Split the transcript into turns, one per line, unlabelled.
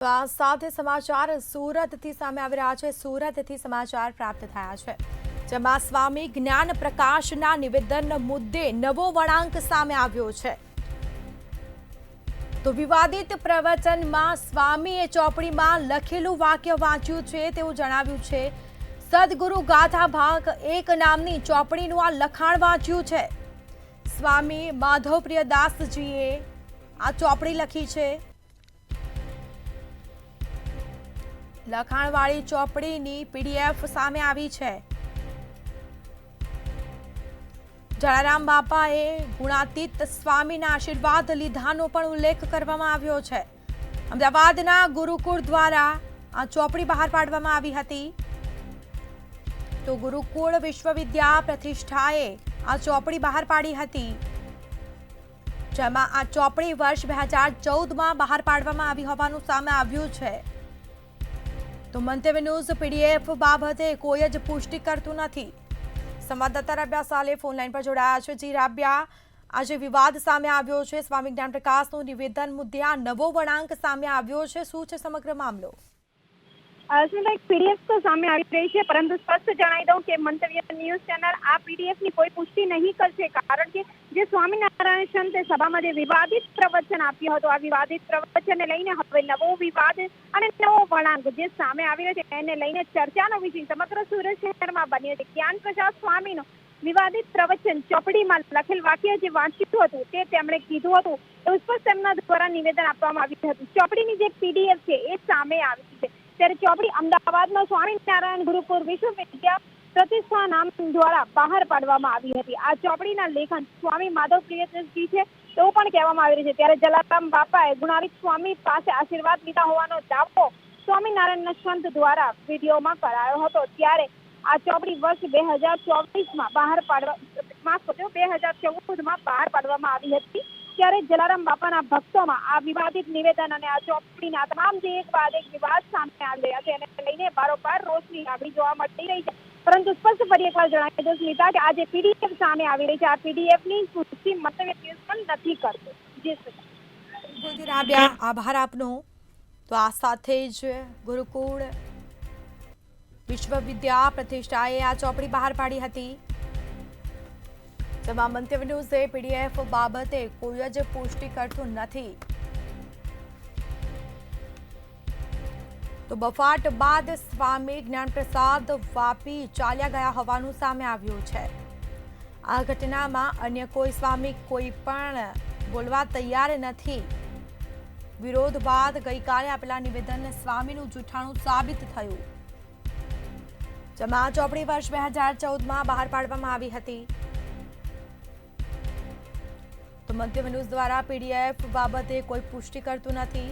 તો આ સાથે સમાચાર સુરતથી સામે આવી રહ્યા છે। સુરતથી સમાચાર પ્રાપ્ત થયા છે, જેમાં સ્વામી જ્ઞાન પ્રકાશના નિવેદન મુદ્દે નવો વળાંક સામે આવ્યો છે। તો વિવાદિત પ્રવચનમાં સ્વામીએ ચોપડીમાં લખેલું વાક્ય વાંચ્યું છે તેવું જણાવ્યું છે। સદગુરુ ગાથા ભાગ 1 નામની ચોપડીનું આ લખાણ વાંચ્યું છે। સ્વામી માધવપ્રિયદાસજીએ આ ચોપડી લખી છે। લખાણવાળી ચોપડીની પીડીએફ સામે આવી છે। જલારામ બાપાએ ગુણાતીત સ્વામીના આશીર્વાદ લીધાનો પણ ઉલ્લેખ કરવામાં આવ્યો છે। અમદાવાદના ગુરુકુળ દ્વારા આ ચોપડી બહાર પાડવામાં આવી હતી। તો ગુરુકુળ વિશ્વવિદ્યા પ્રતિષ્ઠાએ આ ચોપડી બહાર પાડી હતી, જેમાં આ ચોપડી વર્ષ 2014માં બહાર પાડવામાં આવી હોવાનું સામે આવ્યું છે। તો મંતવ્ય ન્યૂઝ પીડીએફ બાબતે કોઈ જ પુષ્ટિ કરતું નથી। સંવાદદાતા રાબ્યા સાલે ફોનલાઈન પર જોડાયા છે। જી રાબ્યા, આજે વિવાદ સામે આવ્યો છે, સ્વામી જ્ઞાન પ્રકાશનું નિવેદન મુદ્દે આ નવો વળાંક સામે આવ્યો છે, શું છે સમગ્ર મામલો?
પીડીએફ તો સામે આવી રહી છે, પરંતુ સ્પષ્ટ જણાવી દઉં કે મંતવ્ય ન્યૂઝ ચેનલ આ પીડીએફની કોઈ પુષ્ટિ નહીં કરશે, કારણ કે જે સ્વામિનારાયણ સંતે સભામાં જે વિવાદિત પ્રવચન આપ્યું હતું, આ વિવાદિત પ્રવચનને લઈને હવે નવો વિવાદ અને નવો વળાંક જે સામે આવી રહ્યો છે એને લઈને ચર્ચાનો વિષય સમગ્ર સુરત શહેરમાં બન્યો છે। જ્ઞાન પ્રકાશ સ્વામીનો વિવાદિત પ્રવચન ચોપડીમાં લખેલ વાક્ય જે વાંચ્યું હતું તે તેમણે કીધું હતું એવું સ્પષ્ટ તેમના દ્વારા નિવેદન આપવામાં આવ્યું હતું। ચોપડીની જે પીડીએફ છે એ સામે આવી છે, ત્યારે ચોપડી અમદાવાદમાં સ્વામિનારાયણ ગુરુકુળ વિશ્વવિદ્યા પ્રતિષ્ઠા નામ દ્વારા બહાર પાડવામાં આવી હતી। આ ચોપડીના લેખન સ્વામી માધવપ્રિયદાસજી છે તેવું પણ કહેવામાં આવી રહ્યું છે। ત્યારે જલારામ બાપાએ ગુણાતીત સ્વામી પાસે આશીર્વાદ લીધા હોવાનો દાવો સ્વામિનારાયણના સંત દ્વારા વિડીયોમાં કરાયો હતો। ત્યારે આ ચોપડી વર્ષ 2024માં બહાર પાડવામાં 2014માં બહાર પાડવામાં આવી હતી। ત્યારે જલારામ બાપાના ભક્તોમાં આ વિવાદિત નિવેદન અને આ ચોપડીના તમામ જે એક બાદ એક વિવાદ સામે આવી રહ્યા છે એને લઈને બારોબાર રોષની લાગણી જોવા મળી રહી છે। પરંતુ સ્પષ્ટ ફરી એકવાર જણાવી દઉં સ્મિતા કે આ જે પીડીએફ સામે આવી રહી છે આ પીડીએફની પુષ્ટિ મંતવ્ય ન્યૂઝ પણ નથી કરતું। જી
સ્મિતા, રાબ્યા, આભાર આપનો। તો આ સાથે જ ગુરુકુળ વિશ્વવિદ્યા પ્રતિષ્ઠાએ આ ચોપડી બહાર પાડી હતી, જેમાં મંતવ્ય ન્યૂઝે પીડીએફ બાબતે કોઈ જ પુષ્ટિ કરતું નથી। તો બફાટ બાદ સ્વામી જ્ઞાનપ્રસાદ વાપી ચાલ્યા ગયા હોવાનું સામે આવ્યું છે। આ ઘટનામાં અન્ય કોઈ સ્વામી કોઈ પણ બોલવા તૈયાર નથી। વિરોધ બાદ ગઈકાલે આપેલા નિવેદન સ્વામીનું જૂઠાણું સાબિત થયું, જેમાં આ ચોપડી વર્ષ 2014માં બહાર પાડવામાં આવી હતી। તો મંતવ્ય ન્યૂઝ દ્વારા પીડીએફ બાબતે કોઈ પુષ્ટિ કરતું નથી।